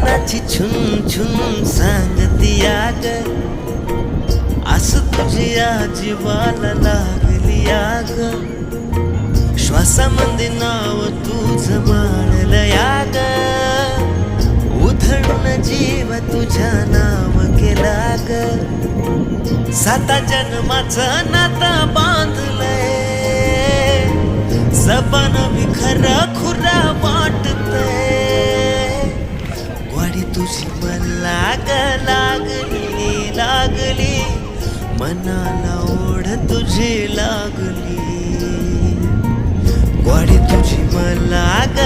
मनाची छुन छुन सांगती आग, आस तुझ्या जीवाला लागली आग. श्वासामध्ये नाव तुझं माळलं याग, उधळून जीव तुझ्या नाव केला ग. 7 जन्माचं नातं बांधलंय, जबान भी खरं खुरा वाटतंय. ग्वाडी तुझी मला ग लागली लागली, मनाला ओढ तुझी लागली. ग्वाडी तुझी मला ग